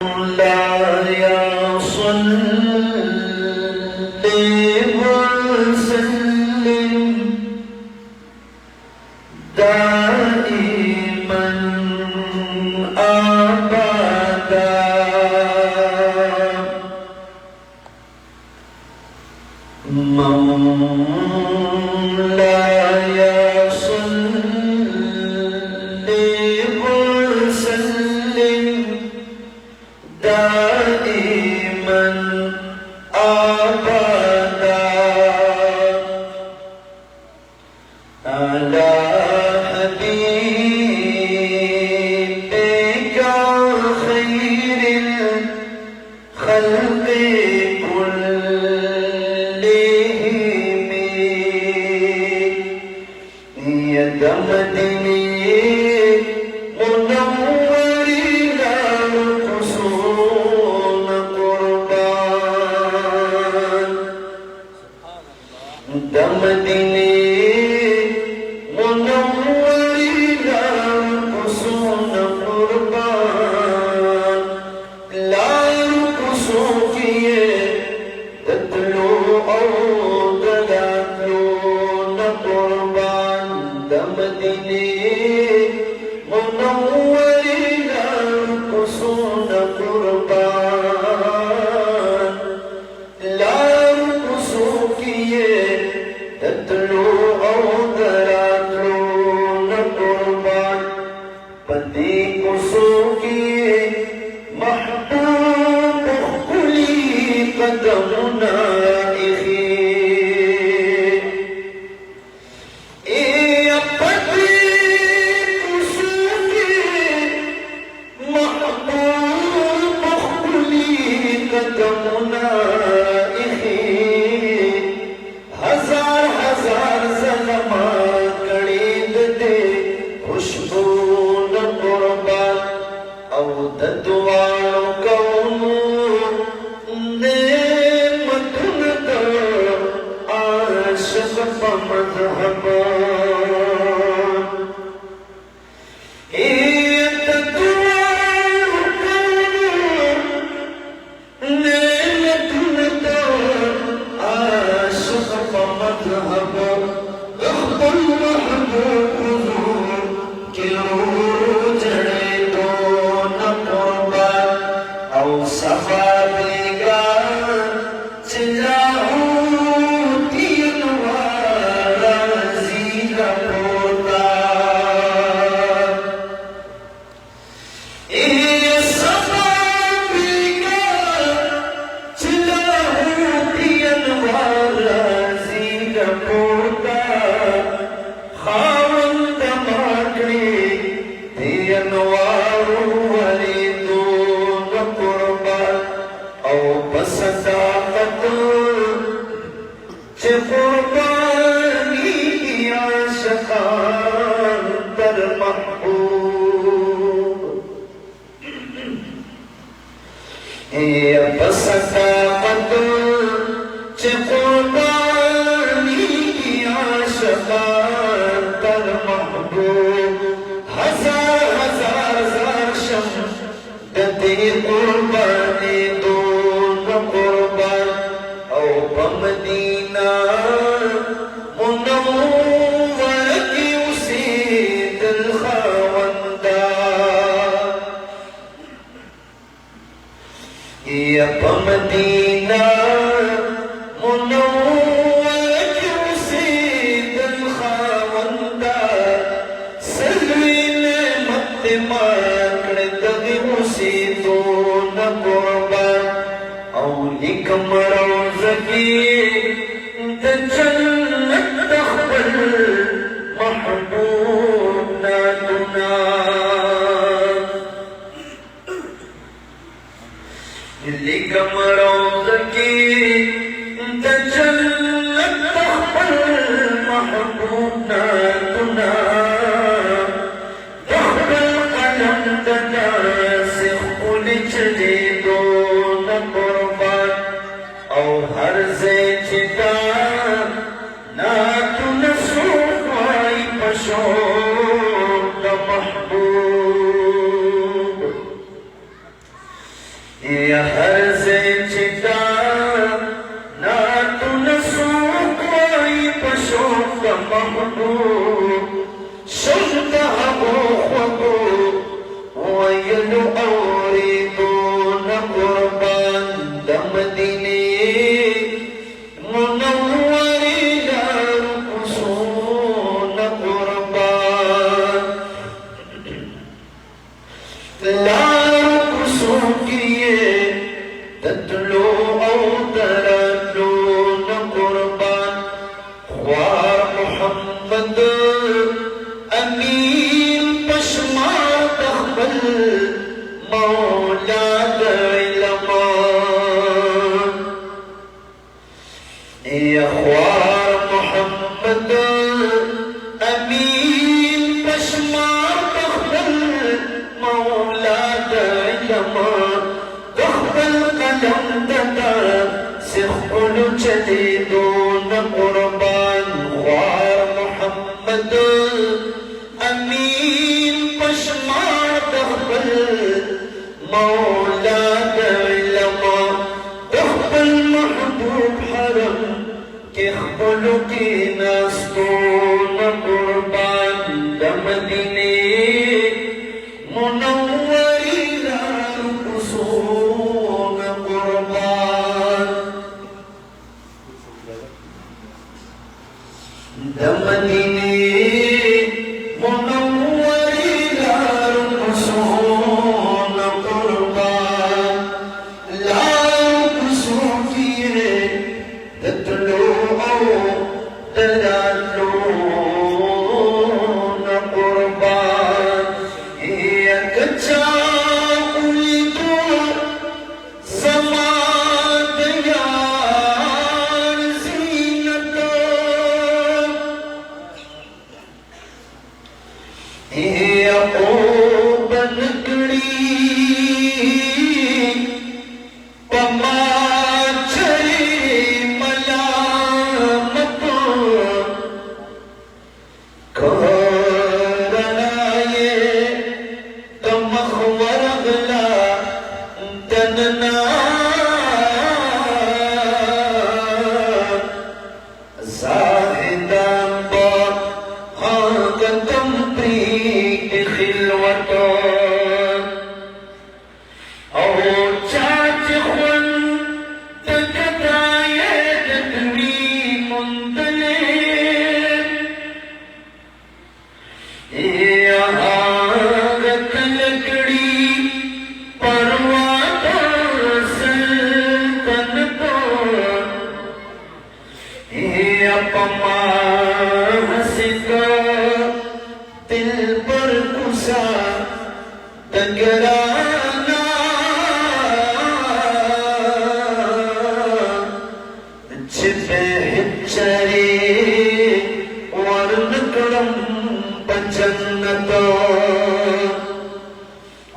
مولاي صل وسلم دائما أبدا مولاي صل وسلم دائما أبدا على حبيبك خير الخلق كلهم يدمدني دمدني منورنا قصون قربان لا يقصوا فيه تتلو أو تدعون قربان دمدني منورنا قصون قربان لا يقصوا فيه تتلو أو تراتلون قربان بدي قصوكي محبوب خلي قدمنا या हर्ज चिटा ना तू नसू कोई पशु का महबूब शुद्ध हो खुदू वयलु औरिदो न कुर्बान दम दिने मुनव्वरी दार कुसून कुर्बान लार कुसून किए ततलो औ तरलो न कुर्बान ख्वार मोहम्मद अमीन पश्मा तखबल मौला इलमा या ख्वार मोहम्मद अमीन पश्मा तखबल मौला इलमा तखबल कलम तता सिखुल जदीदोन कुर्बान ख्वार मोहम्मद अमीन पश्मा तखबल मौला इलमा तखबल महबूब हरम के खबलू की नास्तोन कुर्बान दमदिने मुनव्वरी दार कुसून कुर्बान दमदिने मुनव्वरी दार कुसून कुर्बान लार कुसून किए ततलो तरालो न कुर्बान या कच्चा उलिदो समाद यार जीनतो या ओ बनकड़ी पमाचरी मलामत करनाये तमखवर गला तनना जाहिदां बात हागतम प्रीत खिलवतो औ चाच खुन तकताये दतनी मुंतले हागत लकड़ी परवात सल्तन तो अपमा हसिका दिल पर कुसा तगराना छिपे हिच्चरे वर्ण करम जन्नतो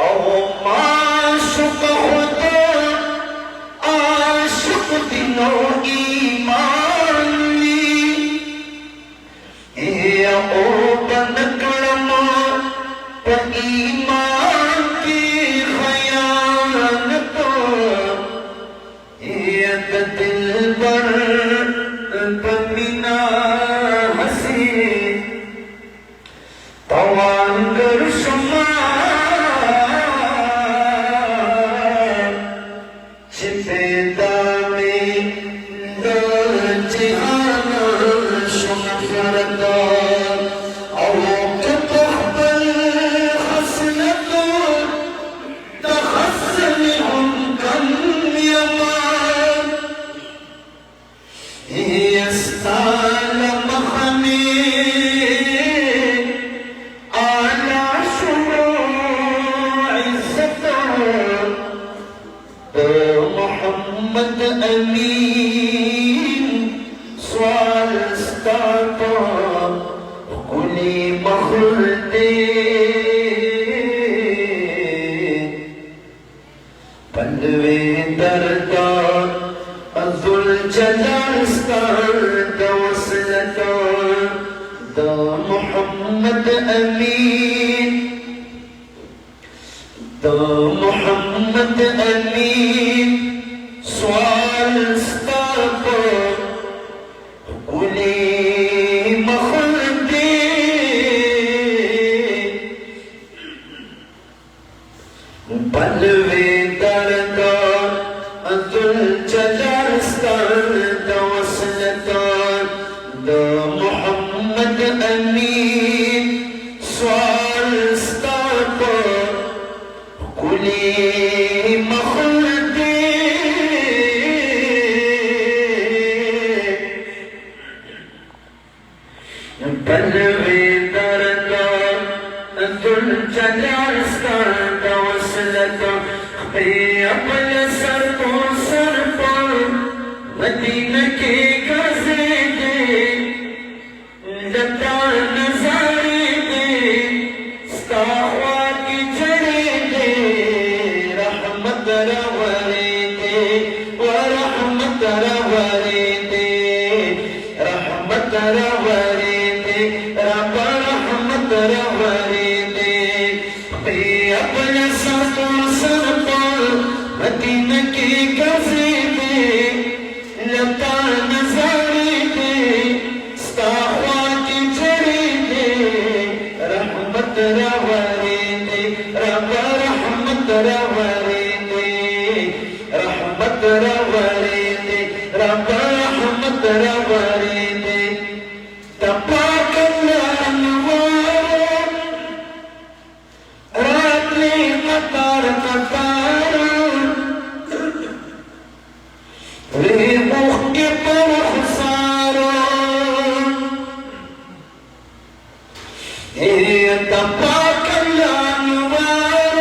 औ माशुक होतो आशुक दिनो ईमानी या ओ बनकड़म प ईमान की खयानतो या दिल पर पमिना हसी तवांगर शुमा छिपे दामे जिहाना शुमफरता औ तहबल हसनतो तहस्सनहुम कम यमान यस्ताल मखमी मोहम्मद अमीन स्वाल स्ताता कुली मखुलते पलवे दरदा अजुल जलाल स्ताता वसलता दा मोहम्मद अमीन दा मोहम्मद محمد امین سوال ستاپا کلی مخلدی بلوی دردان ذوالجلال ستان وصلتان دا محمد امین سوال ستاپا کلی مخلدی بلوی دردان ذوالجلال ستان وصلتان خبی اپل سر تو سر پر مدینہ کی گزے دے لتا نظارے دے ستاخوا کی جڑے دے رحمت روارے دے ورحمت روارے دے رحمت روارے دے رب رحمت روارے دے خبی اپل سر تو سر پر مدینہ کی گزے دے لتا نظارے دے ستاخوا کی جڑے دے رحمت روارے دے رب رحمت روارے دے رحمت روارے دے رب رحمت روارے دے تپاک اللہ انوار رات میں قطار قطار ریموخ کے پر خسارا تپاک اللہ انوار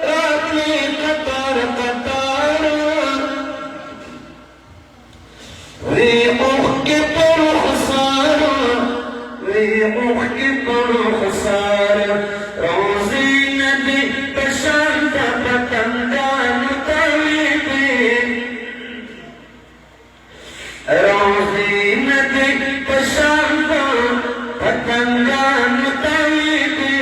رات میں قطار قطار ریموخ کے پر خسارا ریموخ کے پر خسارا روزی نبی بشانت پتنگان طویبی روزی نبی بشانت پتنگان طویبی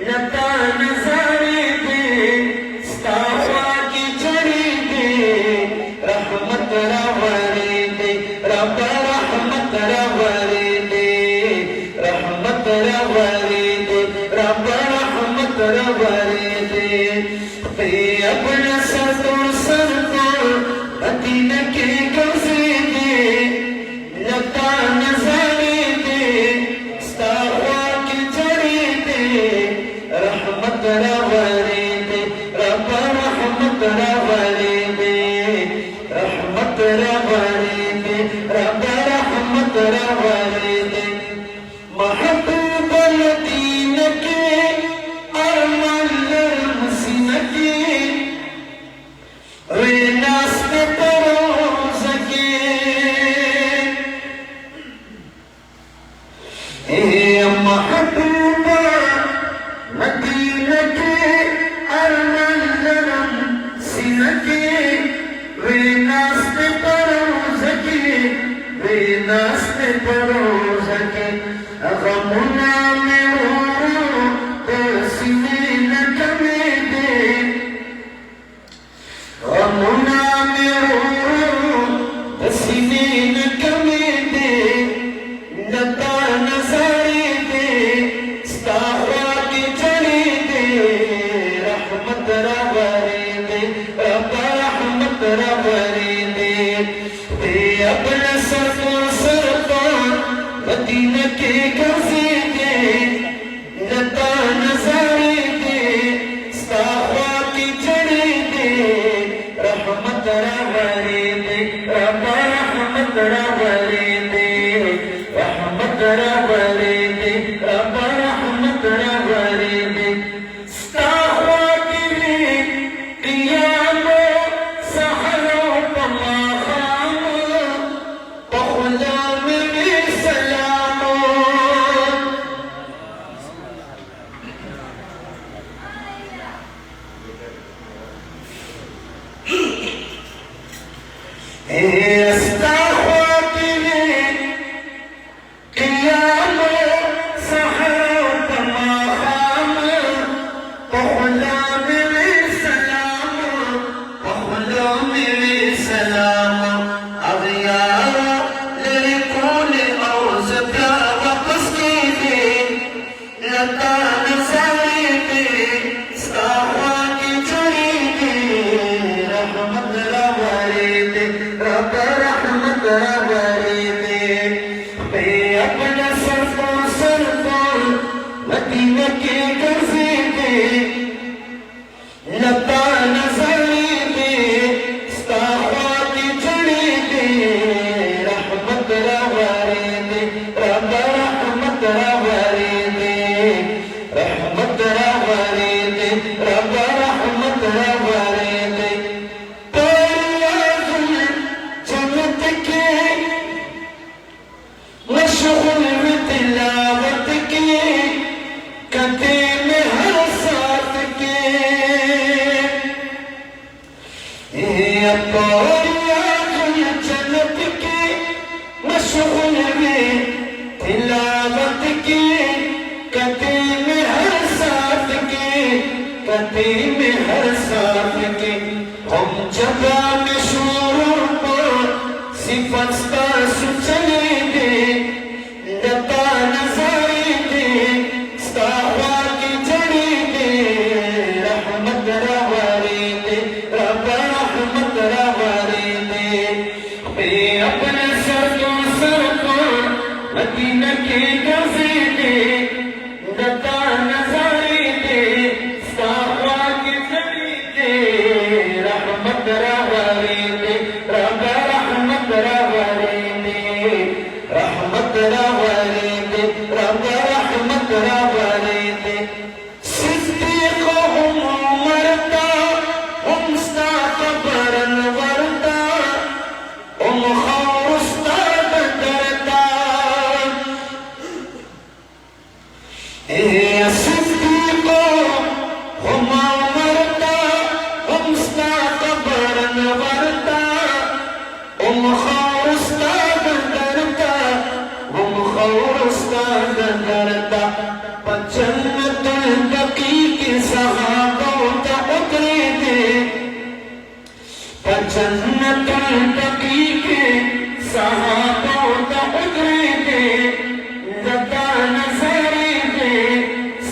لتا نظاری دی ستاخوا کی جڑی دی رحمت رواری دی رب رحمت رواری دی رحمت رواری دی رب رحمت رواری دی خبی اپنا سر تو سر کو مدینہ کی گزے دی لتا نظاری دی ستاخوا کی جڑی دی رحمت رواری دی رب رحمت رواری دی رحمت رواری دی رب رحمت رواری دی محبوب المدینہ کے ارمان لرمسینہ کی ریناس میں پروز کے محبوب مدینہ کے ارمان لرمسینہ کی ریناس میں پروز کے ریناس میں پروز کے غمنا میں ہو ترسینے نہ کمی دے غمنا میں ہو ترسینے نہ کمی دے لتا نظارے دے ستاخوا کی جڑے دے رحمت روارے دے رب رحمت روارے دے دے اپنا سر کو سر پر مدینہ کے گزے دے لتا نظارے دے ستاخوا کی جڑے دے رحمت روارے دے رب رحمت روارے دے رحمت روارے دے رب رحمت روارے دے ستاخوا کی قیام سحر پما خام پخلا میں سلام استاخوا کی قیام سحر پما خام پخلا میں سلام मिले सलाम अगियारा लड़कों ने औज प्या वापस के दे लता नजारे दे सावा की चढ़ी दे रहमत रवारे दे रब रहमत रवारे दे मैं अपना सर को मदीना के गर्जे दे लता नजारे दे सावा की चढ़ी दे रहमत रवारे दे रब रहमत रवारे दे रहमत रवारे दे रब रहमत रवारे दे जन्नत के मशगूल में तिलावत के कदे में हर साथ के जन्नत के मशगूल में तिलावत के कदे में हर साथ के कदे में हर साथ के हम जगह में शोरों को सिफस्ता सुचले दे लता नजारे दे सावा की जड़ी दे रहमत रवारे दे रब रहमत रवारे दे मैं अपने सर को मदीना के गर्जे दे लता नजारे दे सावा की जड़ी दे रहमत रवारे दे रब रहमत रवारे दे रहमत रवारे दे रब रहमत रवारे दे सिद्दीक हम मरता हम कबरन वरता हम खौस्ता बदरता सिद्दीक हम मरता हम कबरन वरता हम खौस्ता बदरता हम खौस्ता बदरता जन्नतुल बकी के सहाबों का उतरे दे जन्नतुल बकी के सहाबों का उतरे दे लता नजारे दे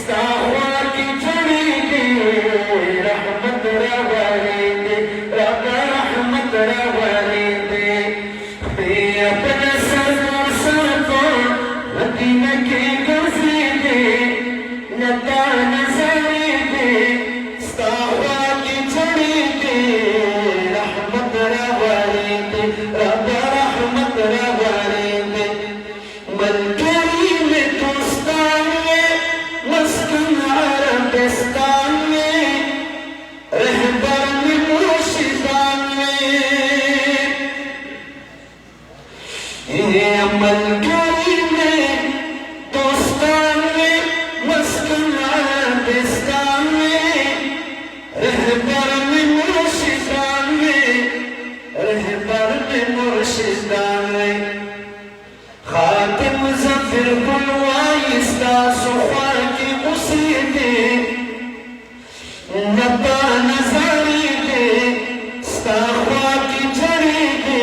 सावा की जड़ी दे रहमत रवारे दे रब रहमत रवारे दे मैं अपने सर को मदीना के गर्जे दे लता नजारे दे सावा की जड़ी दे रहमत रवारे दे रब रहमत रवारे दे मलकरी में दोस्तान में मस्कन अरबिस्तान में रहबर में मुर्शिदान में मलकरी में दोस्तान में मस्कन अरबिस्तान में रहबर में मुर्शिदान में रहबर में मुर्शिदान में खातिम ज़फ़र बुलवाइस्ता सुख़ा की उसी दे लता नजारे दे सावा की जड़ी दे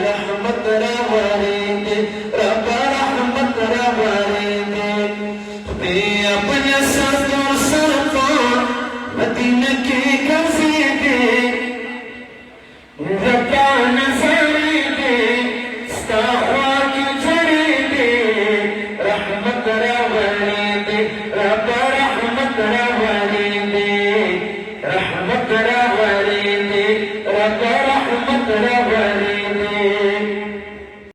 रहमत रवारे दे रब रहमत रवारे दे मैं अपने सर को मदीना के गर्जे दे लता नजारे दे सावा की जड़ी दे रहमत रवारे दे रब रहमत रवारे दे रहमत रवारे दे रब